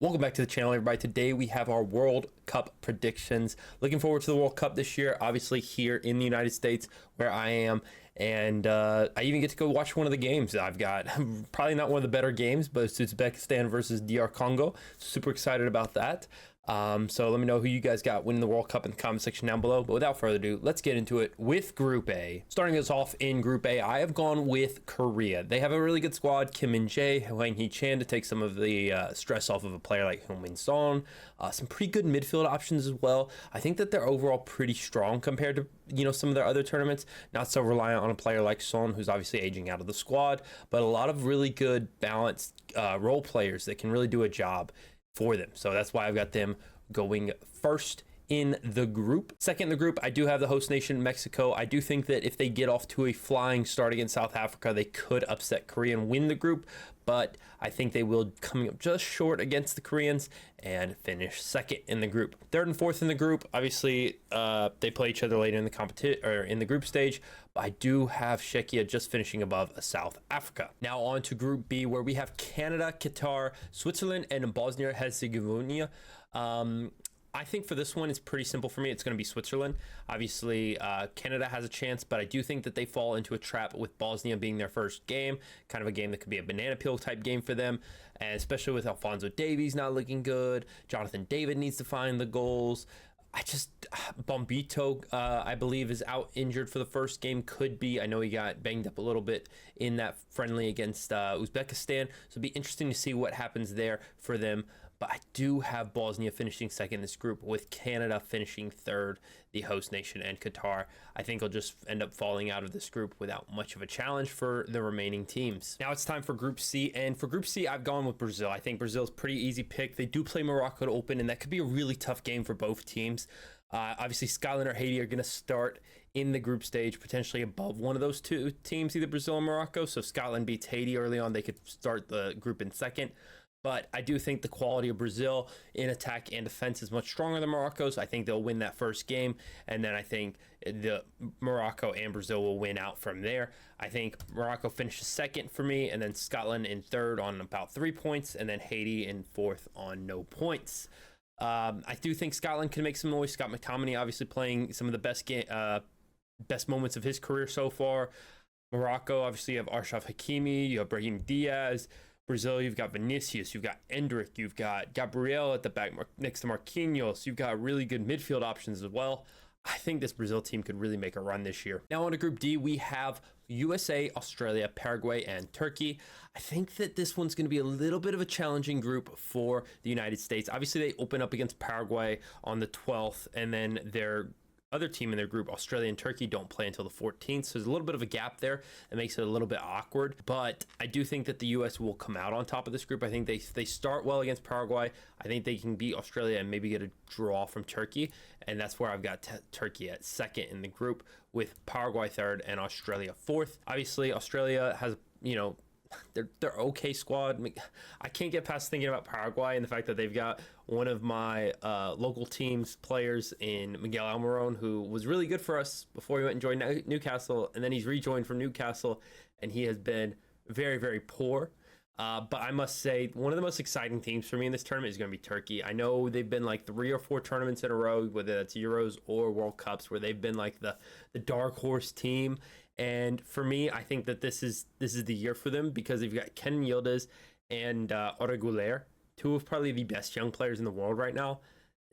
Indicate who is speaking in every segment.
Speaker 1: Welcome back to the channel, everybody. Today we have our World Cup predictions. Looking forward to the World Cup this year, obviously here in the United States where I am. And I even get to go watch one of the games that I've got. Probably not one of the better games, but it's Uzbekistan versus DR Congo. Super excited about that. So let me know who you guys got winning the World Cup in the comment section down below. But without further ado, let's get into it with Group A. Starting us off in Group A, I have gone with Korea. They have a really good squad. Kim Min-jae, Hwang Hee-chan to take some of the stress off of a player like Heung-min Son. Some pretty good midfield options as well. I think that they're overall pretty strong compared to some of their other tournaments. Not so reliant on a player like Son, who's obviously aging out of the squad, but a lot of really good balanced role players that can really do a job for them. So that's why I've got them going first in the group. Second in the group, I do have the host nation, Mexico. I do think that if they get off to a flying start against South Africa, they could upset Korea and win the group, but I think they will come up just short against the Koreans and finish second in the group. Third and fourth in the group, obviously they play each other later in the competition or in the group stage, but I do have Czechia just finishing above South Africa. Now on to Group B, where we have Canada, Qatar, Switzerland, and Bosnia Herzegovina. I think for this one, it's pretty simple for me. It's going to be Switzerland. Obviously, Canada has a chance, but I do think that they fall into a trap with Bosnia being their first game, kind of a game that could be a banana peel type game for them, and especially with Alphonso Davies not looking good. Jonathan David needs to find the goals. Bombito, I believe, is out injured for the first game. Could be. I know he got banged up a little bit in that friendly against Uzbekistan. So it'll be interesting to see what happens there for them. But I do have Bosnia finishing second in this group, with Canada finishing third, the host nation, and Qatar, I think, will just end up falling out of this group without much of a challenge for the remaining teams. Now it's time for Group C, and for Group C, I've gone with Brazil. I think Brazil's a pretty easy pick. They do play Morocco to open, and that could be a really tough game for both teams. Obviously, Scotland or Haiti are going to start in the group stage, potentially above one of those two teams, either Brazil or Morocco. So if Scotland beats Haiti early on, they could start the group in second. But I do think the quality of Brazil in attack and defense is much stronger than Morocco's. I think they'll win that first game, and then I think the Morocco and Brazil will win out from there. I think Morocco finishes second for me, and then Scotland in third on about 3 points, and then Haiti in fourth on no points. I do think Scotland can make some noise. Scott McTominay obviously playing some of the best moments of his career so far. Morocco, obviously, you have Achraf Hakimi, you have Brahim Diaz. Brazil, you've got Vinicius, you've got Endrick, you've got Gabriel at the back next to Marquinhos. You've got really good midfield options as well. I think this Brazil team could really make a run this year. Now on to Group D, we have USA, Australia, Paraguay, and Turkey. I think that this one's going to be a little bit of a challenging group for the United States. Obviously, they open up against Paraguay on the 12th, and then their other team in their group, Australia and Turkey, don't play until the 14th. So there's a little bit of a gap there that makes it a little bit awkward. But I do think that the U.S. will come out on top of this group. I think they start well against Paraguay. I think they can beat Australia and maybe get a draw from Turkey. And that's where I've got Turkey at second in the group, with Paraguay third and Australia fourth. Obviously, Australia has, they're okay squad. I can't get past thinking about Paraguay and the fact that they've got one of my local team's players in Miguel Almiron, who was really good for us before he went and joined Newcastle, and then he's rejoined from Newcastle, and he has been very, very poor. But I must say, one of the most exciting teams for me in this tournament is going to be Turkey. I know they've been like 3 or 4 tournaments in a row, whether that's Euros or World Cups, where they've been like the dark horse team. And for me, I think that this is the year for them, because they've got Kenan Yildiz and Oreguler, two of probably the best young players in the world right now.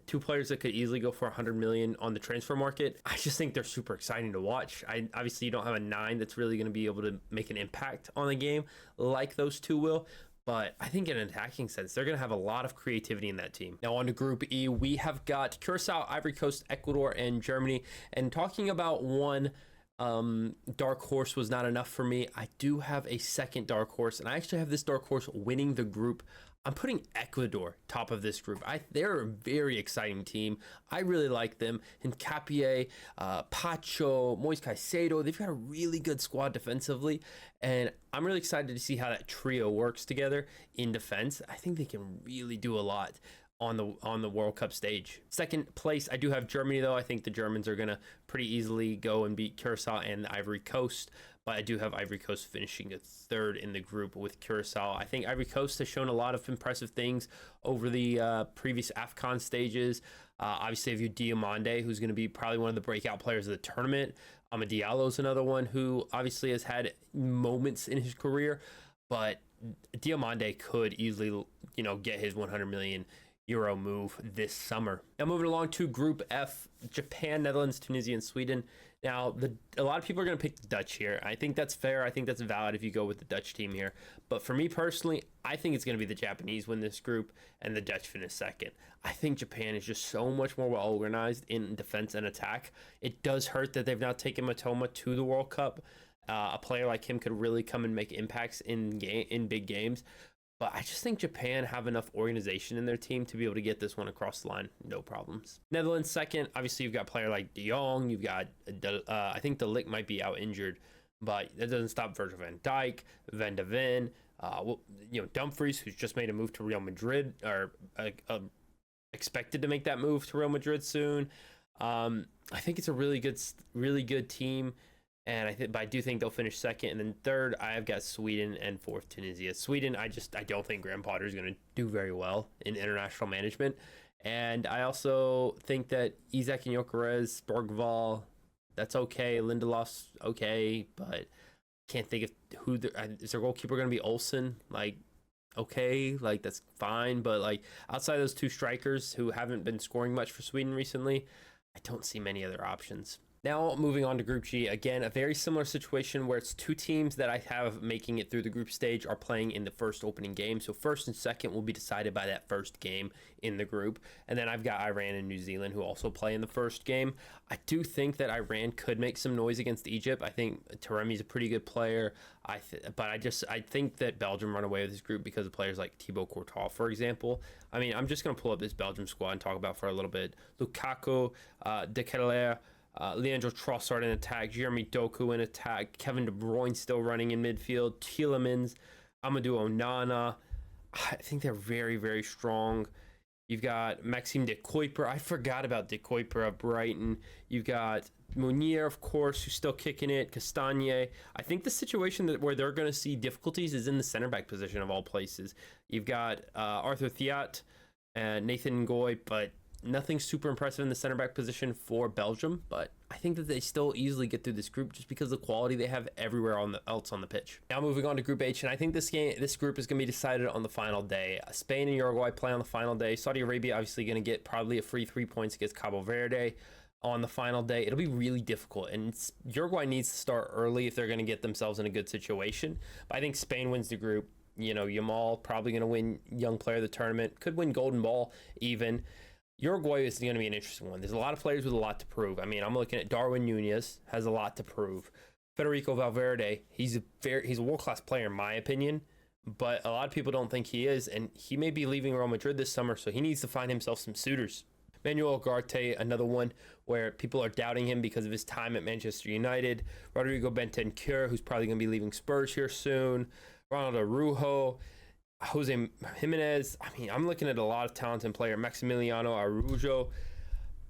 Speaker 1: 2 players that could easily go for 100 million on the transfer market. I just think they're super exciting to watch. Obviously, you don't have a 9 that's really going to be able to make an impact on the game like those 2 will. But I think in an attacking sense, they're going to have a lot of creativity in that team. Now on to Group E, we have got Curaçao, Ivory Coast, Ecuador, and Germany. And talking about one dark horse was not enough for me, I do have a second dark horse, and I actually have this dark horse winning the group. I'm putting Ecuador top of this group. They're a very exciting team. I really like them. Hincapié, Pacho, Moise Caicedo, they've got a really good squad defensively, and I'm really excited to see how that trio works together in defense. I think they can really do a lot on the World Cup stage. Second place, I do have Germany, though. I think the Germans are going to pretty easily go and beat Curaçao and the Ivory Coast. but I do have Ivory Coast finishing a third in the group with Curaçao. I think Ivory Coast has shown a lot of impressive things over the previous AFCON stages. Obviously, if you Diomande, who's going to be probably one of the breakout players of the tournament. Amad Diallo's another one who obviously has had moments in his career, but Diomande could easily, get his 100 million euro move this summer. Now moving along to Group F, Japan, Netherlands, Tunisia, and Sweden. Now, a lot of people are going to pick the Dutch here. I think that's fair. I think that's valid if you go with the Dutch team here. But for me personally, I think it's going to be the Japanese win this group and the Dutch finish second. I think Japan is just so much more well organized in defense and attack. It does hurt that they've now taken Matoma to the World Cup. A player like him could really come and make impacts in big games. But I just think Japan have enough organization in their team to be able to get this one across the line, no problems. Netherlands second, obviously you've got a player like De Jong, you've got, I think De Ligt might be out injured, but that doesn't stop Virgil van Dijk, Van de Ven, Dumfries, who's just made a move to Real Madrid, or expected to make that move to Real Madrid soon. I think it's a really good team. And I do think they'll finish second. And then third, I've got Sweden, and fourth, Tunisia. Sweden, I don't think Graham Potter is going to do very well in international management. And I also think that Isaac and Gyökeres, Borgvall, that's okay. Lindelof's okay, but can't think of is their goalkeeper going to be Olsen? Okay, that's fine. But outside of those two strikers who haven't been scoring much for Sweden recently, I don't see many other options. Now moving on to Group G, again, a very similar situation where it's two teams that I have making it through the group stage are playing in the first opening game. So first and second will be decided by that first game in the group. And then I've got Iran and New Zealand who also play in the first game. I do think that Iran could make some noise against Egypt. I think Taremi's a pretty good player. I think that Belgium run away with this group because of players like Thibaut Courtois, for example. I mean, I'm just going to pull up this Belgium squad and talk about for a little bit. Lukaku, De Ketelaere, Leandro Trossard in attack, Jeremy Doku in attack, Kevin De Bruyne still running in midfield, Tielemans, Amadou Onana. I think they're very, very strong. You've got Maxime de Kuiper. I forgot about de Kuiper of Brighton. You've got Mounier, of course, who's still kicking it, Castagne. I think the situation where they're going to see difficulties is in the center back position of all places. You've got Arthur Thiat and Nathan Ngoy, but nothing super impressive in the center back position for Belgium, but I think that they still easily get through this group just because of the quality they have everywhere else on the pitch. Now moving on to Group H, and I think this group is going to be decided on the final day. Spain and Uruguay play on the final day. Saudi Arabia obviously going to get probably a free 3 points against Cabo Verde on the final day. It'll be really difficult, and Uruguay needs to start early if they're going to get themselves in a good situation. But I think Spain wins the group. Yamal probably going to win Young Player of the Tournament, could win Golden Ball even. Uruguay is going to be an interesting one. There's a lot of players with a lot to prove. I mean, I'm looking at Darwin Nunez, has a lot to prove. Federico Valverde, he's a world-class player in my opinion, but a lot of people don't think he is, and he may be leaving Real Madrid this summer, so he needs to find himself some suitors. Manuel Ugarte, another one where people are doubting him because of his time at Manchester United. Rodrigo Bentancur, who's probably going to be leaving Spurs here soon. Ronald Araujo. Jose Jimenez. I mean, I'm looking at a lot of talented players. Maximiliano Araujo.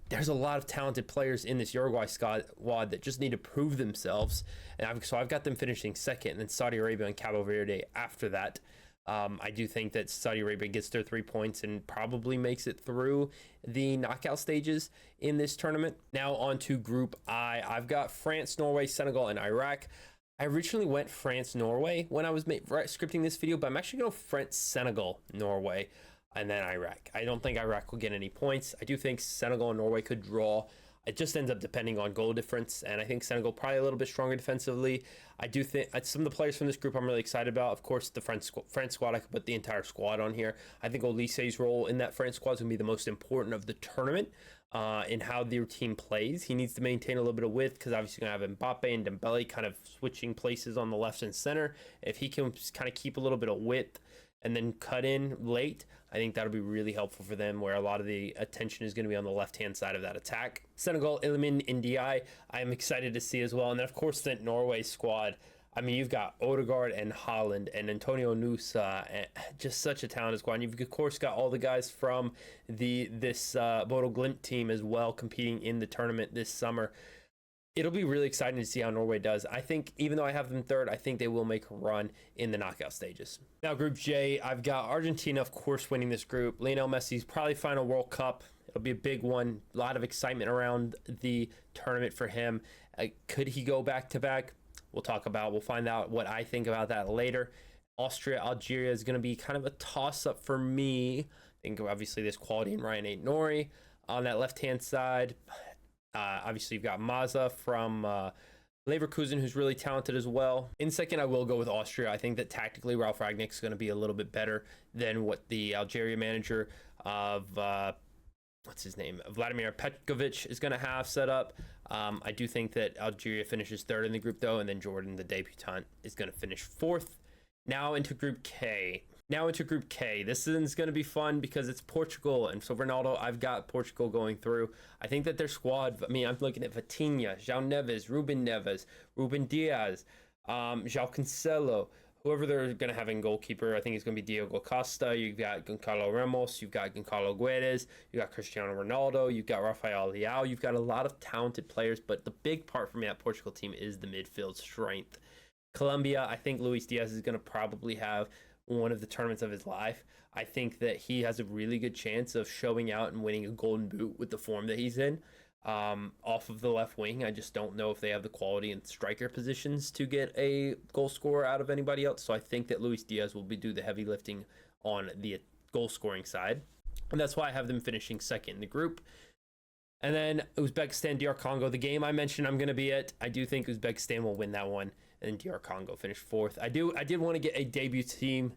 Speaker 1: There's a lot of talented players in this Uruguay squad that just need to prove themselves. And I've got them finishing second, and then Saudi Arabia and Cabo Verde after that. I do think that Saudi Arabia gets their 3 points and probably makes it through the knockout stages in this tournament. Now on to Group I. I've got France, Norway, Senegal, and Iraq. I originally went France-Norway when I was scripting this video, but I'm actually going to France-Senegal, Norway, and then Iraq. I don't think Iraq will get any points. I do think Senegal and Norway could draw. It just ends up depending on goal difference, and I think Senegal probably a little bit stronger defensively. I do think some of the players from this group I'm really excited about. Of course, the France squad, I could put the entire squad on here. I think Olise's role in that France squad is going to be the most important of the tournament. In how their team plays. He needs to maintain a little bit of width because obviously you're going to have Mbappe and Dembele kind of switching places on the left and center. If he can kind of keep a little bit of width and then cut in late, I think that'll be really helpful for them, where a lot of the attention is going to be on the left-hand side of that attack. Senegal, Iliman Ndiaye, I'm excited to see as well. And then, of course, the Norway squad. I mean, you've got Odegaard and Haaland and Antonio Nusa, and just such a talented squad. And you've, of course, got all the guys from this Bodo Glimt team as well competing in the tournament this summer. It'll be really exciting to see how Norway does. I think, even though I have them third, I think they will make a run in the knockout stages. Now, Group J, I've got Argentina, of course, winning this group. Lionel Messi's probably final World Cup. It'll be a big one. A lot of excitement around the tournament for him. Could he go back-to-back? We'll find out what I think about that later. Austria, Algeria is going to be kind of a toss-up for me. I think, obviously, there's quality in Ryan Aït-Nouri. On that left-hand side, obviously, you've got Maza from Leverkusen, who's really talented as well. In second, I will go with Austria. I think that tactically, Ralf Rangnick is going to be a little bit better than what the Algeria manager of, Vladimir Petkovic is going to have set up. I do think that Algeria finishes third in the group, though, and then Jordan, the debutant, is going to finish fourth. Now into Group K. This is going to be fun because it's Portugal. And so Ronaldo, I've got Portugal going through. I think that their squad, I'm looking at Vitinha, João Neves, Ruben Diaz, João Cancelo, whoever they're going to have in goalkeeper. I think it's going to be Diego Costa. You've got Goncalo Ramos. You've got Goncalo Guedes. You've got Cristiano Ronaldo. You've got Rafael Leao. You've got a lot of talented players. But the big part for me at Portugal team is the midfield strength. Colombia, I think Luis Diaz is going to probably have one of the tournaments of his life. I think that he has a really good chance of showing out and winning a golden boot with the form that he's in. Off of the left wing, I just don't know if they have the quality and striker positions to get a goal scorer out of anybody else. So I think that Luis Diaz will do the heavy lifting on the goal scoring side. And that's why I have them finishing second in the group. And then Uzbekistan, DR Congo, the game I mentioned I'm going to be at. I do think Uzbekistan will win that one. And then DR Congo finished fourth. I did want to get a debut team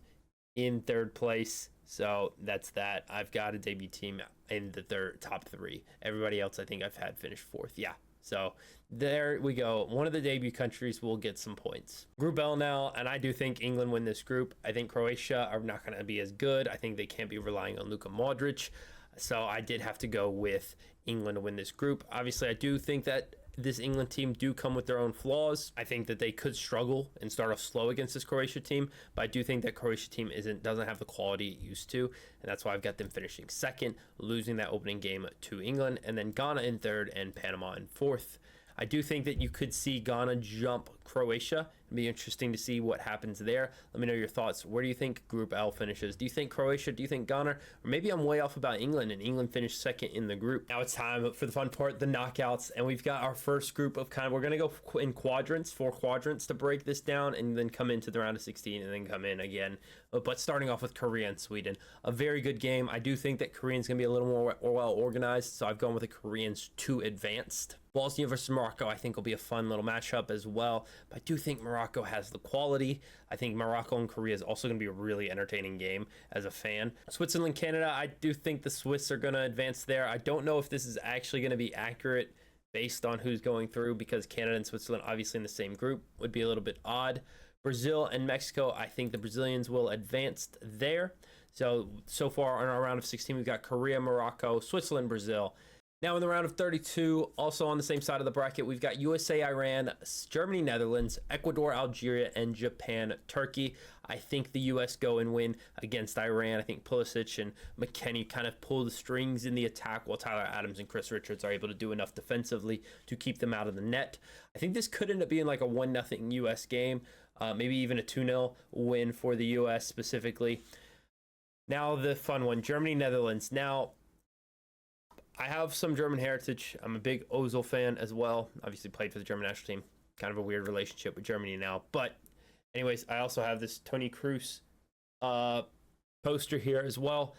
Speaker 1: in third place. So that's that. I've got a debut team in the top three. Everybody else I think I've had finished fourth. Yeah. So there we go. One of the debut countries will get some points. Group L now, and I do think England win this group. I think Croatia are not going to be as good. I think they can't be relying on Luka Modric. So I did have to go with England to win this group. Obviously, I do think that this England team do come with their own flaws. I think that they could struggle and start off slow against this Croatia team, but I do think that Croatia team doesn't have the quality it used to, and that's why I've got them finishing second, losing that opening game to England, and then Ghana in third and Panama in fourth. I do think that you could see Ghana jump Croatia. It'd be interesting to see what happens there. Let me know your thoughts. Where do you think Group L finishes? Do you think Croatia? Do you think Ghana? Or maybe I'm way off about England, and England finished second in the group. Now it's time for the fun part, the knockouts. And we've got our first group of we're going to go in quadrants, 4 quadrants to break this down, and then come into the round of 16 and then come in again. But starting off with Korea and Sweden. A very good game. I do think that Korean's going to be a little more well organized, so I've gone with the Koreans to advanced. Bosnia versus Morocco, I think, will be a fun little matchup as well. But I do think Morocco has the quality. I think Morocco and Korea is also going to be a really entertaining game as a fan. Switzerland, Canada, I do think the Swiss are going to advance there. I don't know if this is actually going to be accurate based on who's going through, because Canada and Switzerland obviously in the same group would be a little bit odd. Brazil and Mexico, I think the Brazilians will advance there. So far in our round of 16, we've got Korea, Morocco, Switzerland, Brazil. Now in the round of 32, also on the same side of the bracket, we've got USA, Iran, Germany, Netherlands, Ecuador, Algeria, and Japan, Turkey. I think the US go and win against Iran. I think Pulisic and McKennie kind of pull the strings in the attack, while Tyler Adams and Chris Richards are able to do enough defensively to keep them out of the net. I think this could end up being like a 1-0 US game, maybe even a 2-0 win for the US specifically. Now the fun one, Germany, Netherlands. Now, I have some German heritage. I'm a big Ozil fan as well. Obviously played for the German national team. Kind of a weird relationship with Germany now. But anyways, I also have this Toni Kroos poster here as well.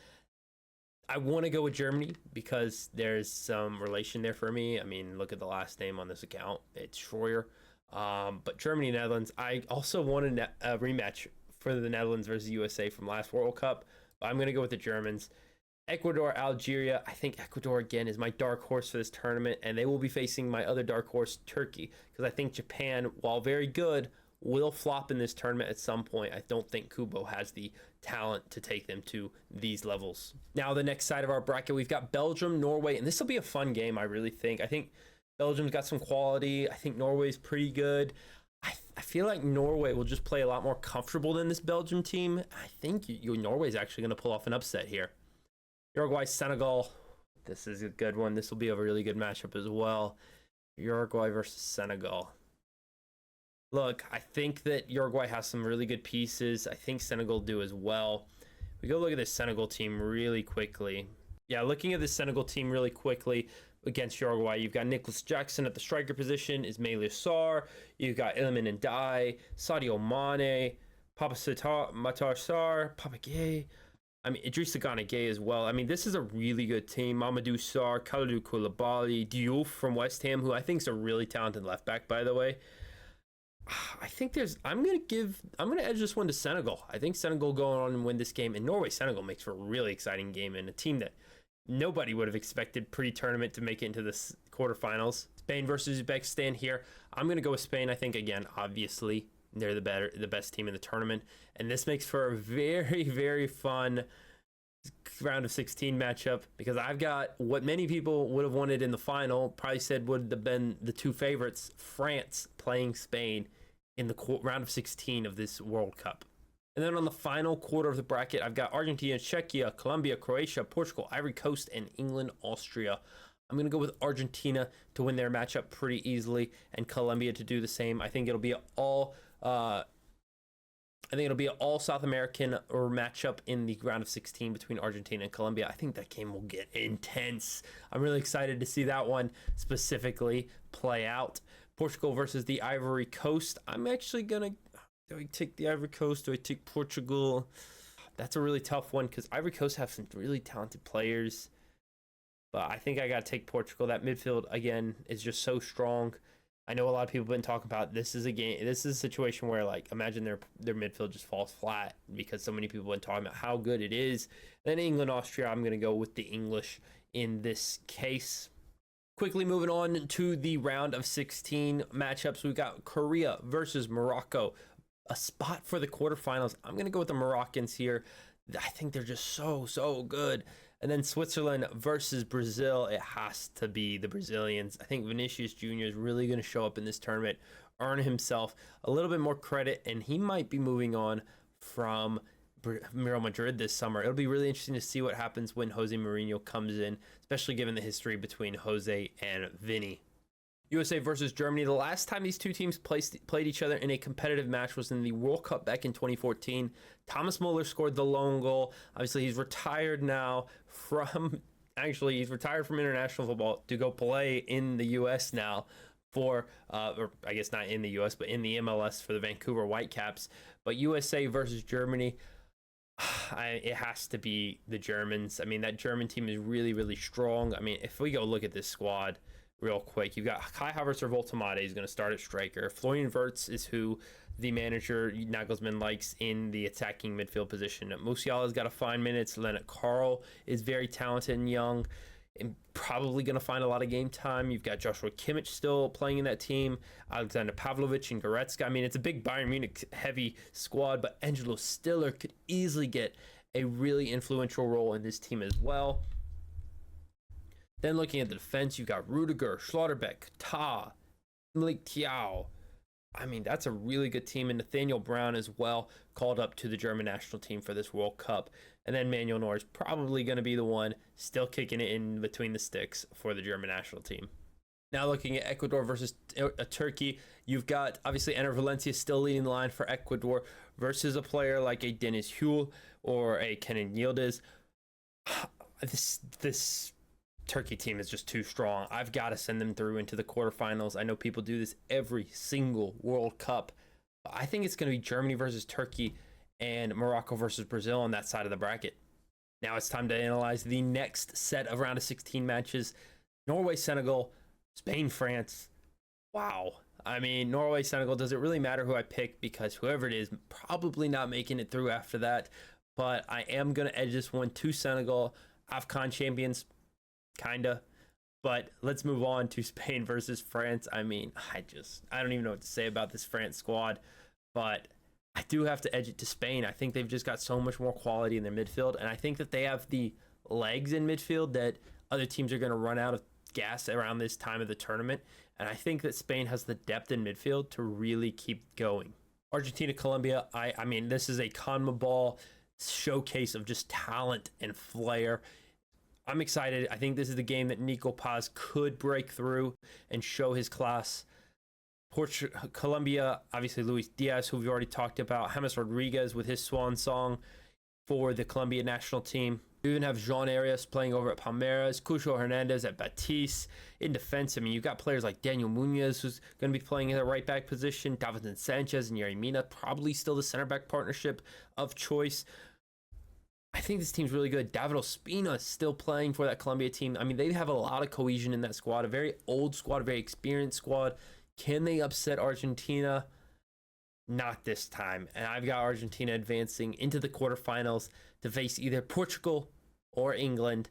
Speaker 1: I want to go with Germany because there's some relation there for me. I mean, look at the last name on this account. It's Schroyer. But Germany, Netherlands. I also want a rematch for the Netherlands versus USA from last World Cup. But I'm going to go with the Germans. Ecuador, Algeria. I think Ecuador, again, is my dark horse for this tournament, and they will be facing my other dark horse, Turkey, because I think Japan, while very good, will flop in this tournament at some point. I don't think Kubo has the talent to take them to these levels. Now, the next side of our bracket, we've got Belgium, Norway, and this will be a fun game, I really think. I think Belgium's got some quality. I think Norway's pretty good. I feel like Norway will just play a lot more comfortable than this Belgium team. I think Norway's actually going to pull off an upset here. Uruguay, Senegal. This is a good one. This will be a really good matchup as well. Uruguay versus Senegal. Look, I think that Uruguay has some really good pieces. I think Senegal do as well. We go look at this Senegal team really quickly. Yeah, looking at the Senegal team really quickly against Uruguay, you've got Nicholas Jackson at the striker position, Ismail Sarr, you've got Iliman Ndiaye, Sadio Mane, Matar Sarr, Papa Gueye. I mean, Idrissa Gana Gueye as well. I mean, this is a really good team. Mamadou Sarr, Kalidou Koulibaly, Diouf from West Ham, who I think is a really talented left back, by the way. I think I'm gonna edge this one to Senegal. I think Senegal going on and win this game, and Norway Senegal makes for a really exciting game and a team that nobody would have expected pre-tournament to make it into the quarterfinals. Spain versus Uzbekistan here. I'm gonna go with Spain. I think again, obviously they're the best team in the tournament, and this makes for a very, very fun round of 16 matchup because I've got what many people would have wanted in the final, probably said would have been the two favorites, France playing Spain in the round of 16 of this World Cup. And then on the final quarter of the bracket, I've got Argentina, Czechia, Colombia, Croatia, Portugal, Ivory Coast, and England, Austria. I'm going to go with Argentina to win their matchup pretty easily and Colombia to do the same. I think it'll be all South American or matchup in the round of 16 between Argentina and Colombia. I think that game will get intense. I'm really excited to see that one specifically play out. Portugal versus the Ivory Coast. I'm actually going to... Do I take the Ivory Coast? Do I take Portugal? That's a really tough one because Ivory Coast have some really talented players. But I think I got to take Portugal. That midfield, again, is just so strong. I know a lot of people have been talking about this is a situation where, like, imagine their midfield just falls flat because so many people have been talking about how good it is. Then England, Austria, I'm going to go with the English in this case. Quickly moving on to the round of 16 matchups, we've got Korea versus Morocco. A spot for the quarterfinals. I'm going to go with the Moroccans here. I think they're just so good. And then Switzerland versus Brazil. It has to be the Brazilians. I think Vinicius Jr. is really going to show up in this tournament, earn himself a little bit more credit, and he might be moving on from Real Madrid this summer. It'll be really interesting to see what happens when Jose Mourinho comes in, especially given the history between Jose and Vinny. USA versus Germany. The last time these two teams played each other in a competitive match was in the World Cup back in 2014. Thomas Muller scored the lone goal. Obviously, he's retired now he's retired from international football to go play in the U.S. now for, or I guess not in the U.S., but in the MLS for the Vancouver Whitecaps. But USA versus Germany, it has to be the Germans. I mean, that German team is really, really strong. I mean, if we go look at this squad real quick, you've got Kai Havertz or Voltemade is going to start at striker. Florian Wirtz is who the manager Nagelsmann likes in the attacking midfield position. Musiala's got to find minutes. Leonard Carl is very talented and young and probably going to find a lot of game time. You've got Joshua Kimmich still playing in that team, Alexander Pavlovic and Goretzka. I mean, it's a big Bayern Munich heavy squad, but Angelo Stiller could easily get a really influential role in this team as well. Then looking at the defense, you've got Rudiger, Schlotterbeck, Ta, Malik Thiaw. I mean, that's a really good team. And Nathaniel Brown as well, called up to the German national team for this World Cup. And then Manuel Neuer is probably going to be the one still kicking it in between the sticks for the German national team. Now looking at Ecuador versus Turkey, you've got obviously Enner Valencia still leading the line for Ecuador versus a player like a Deniz Huel or a Kenan Yildiz. This Turkey team is just too strong. I've got to send them through into the quarterfinals. I know people do this every single World Cup. I think it's going to be Germany versus Turkey and Morocco versus Brazil on that side of the bracket. Now it's time to analyze the next set of round of 16 matches. Norway, Senegal, Spain, France. Wow. I mean, Norway, Senegal, does it really matter who I pick? Because whoever it is, probably not making it through after that. But I am going to edge this one to Senegal. AFCON champions, kinda. But let's move on to Spain versus France. I mean, I don't even know what to say about this France squad, but I do have to edge it to Spain. I think they've just got so much more quality in their midfield, and I think that they have the legs in midfield that other teams are going to run out of gas around this time of the tournament, and I think that Spain has the depth in midfield to really keep going. Argentina, Colombia, I mean, this is a CONMEBOL showcase of just talent and flair. I'm excited. I think this is the game that Nico Paz could break through and show his class. Colombia, obviously Luis Diaz, who we've already talked about. James Rodriguez with his swan song for the Colombia national team. We even have Jean Arias playing over at Palmeiras, Cucho Hernandez at Betis. In defense, I mean, you've got players like Daniel Munoz, who's going to be playing in the right back position, Davinson Sanchez and Yerry Mina, probably still the center back partnership of choice. I think this team's really good. David Ospina is still playing for that Colombia team. I mean, they have a lot of cohesion in that squad, a very old squad, a very experienced squad. Can they upset Argentina? Not this time. And I've got Argentina advancing into the quarterfinals to face either Portugal or England.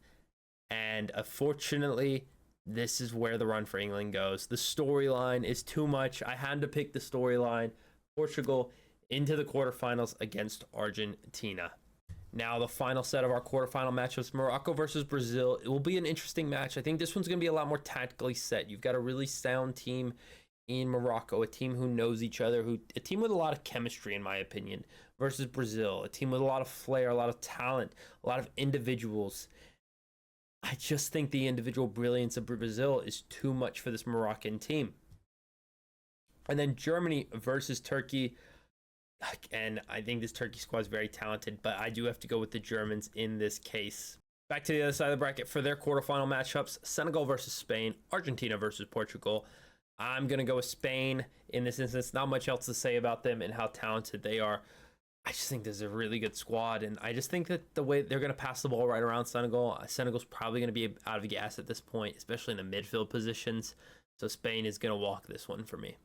Speaker 1: And unfortunately, this is where the run for England goes. The storyline is too much. I had to pick the storyline. Portugal into the quarterfinals against Argentina. Now, the final set of our quarterfinal matchups, Morocco versus Brazil. It will be an interesting match. I think this one's going to be a lot more tactically set. You've got a really sound team in Morocco, a team who knows each other, a team with a lot of chemistry, in my opinion, versus Brazil, a team with a lot of flair, a lot of talent, a lot of individuals. I just think the individual brilliance of Brazil is too much for this Moroccan team. And then Germany versus Turkey. And I think this Turkey squad is very talented, but I do have to go with the Germans in this case. Back to the other side of the bracket for their quarterfinal matchups, Senegal versus Spain, Argentina versus Portugal. I'm going to go with Spain in this instance. Not much else to say about them and how talented they are. I just think this is a really good squad, and I just think that the way they're going to pass the ball right around Senegal, Senegal's probably going to be out of gas at this point, especially in the midfield positions. So Spain is going to walk this one for me.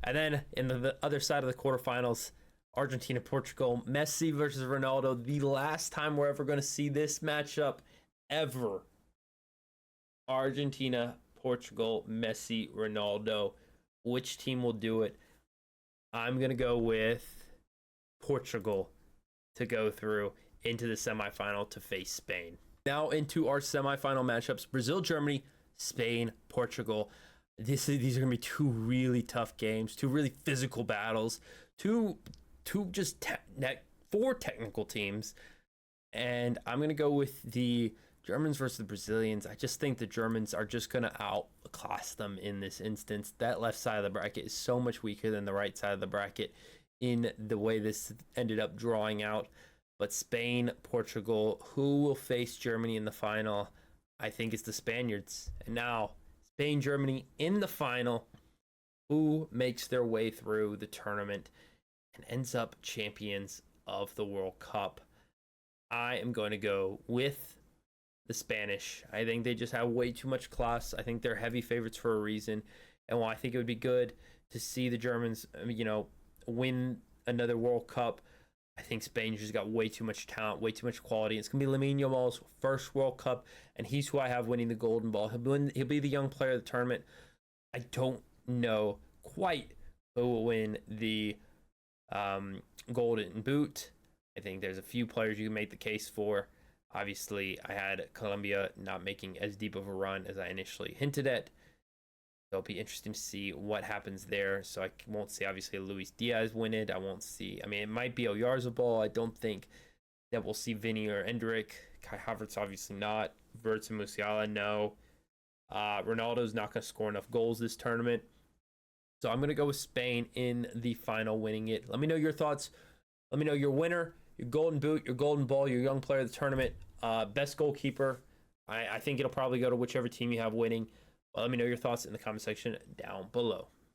Speaker 1: And then in the other side of the quarterfinals, Argentina, Portugal, Messi versus Ronaldo. The last time we're ever going to see this matchup ever. Argentina, Portugal, Messi, Ronaldo. Which team will do it? I'm going to go with Portugal to go through into the semifinal to face Spain. Now into our semifinal matchups. Brazil, Germany, Spain, Portugal. These are going to be two really tough games, two really physical battles, two just four technical teams. And I'm going to go with the Germans versus the Brazilians. I just think the Germans are just going to outclass them in this instance. That left side of the bracket is so much weaker than the right side of the bracket in the way this ended up drawing out. But Spain, Portugal, who will face Germany in the final? I think it's the Spaniards. And now Spain, Germany in the final. Who makes their way through the tournament and ends up champions of the World Cup? I am going to go with the Spanish. I think they just have way too much class. I think they're heavy favorites for a reason. And while I think it would be good to see the Germans, win another World Cup, I think Spain just got way too much talent, way too much quality. It's going to be Lamine Yamal's first World Cup, and he's who I have winning the Golden Ball. He'll be the young player of the tournament. I don't know quite who will win the Golden Boot. I think there's a few players you can make the case for. Obviously, I had Colombia not making as deep of a run as I initially hinted at. So it'll be interesting to see what happens there. So I won't see, obviously, Luis Diaz win it. I won't see, it might be Oyarzabal. I don't think that we'll see Vinny or Endrick. Kai Havertz, obviously not. Verts and Musiala, no. Ronaldo's not going to score enough goals this tournament. So I'm going to go with Spain in the final, winning it. Let me know your thoughts. Let me know your winner, your Golden Boot, your Golden Ball, your young player of the tournament, best goalkeeper. I think it'll probably go to whichever team you have winning. Well, let me know your thoughts in the comment section down below.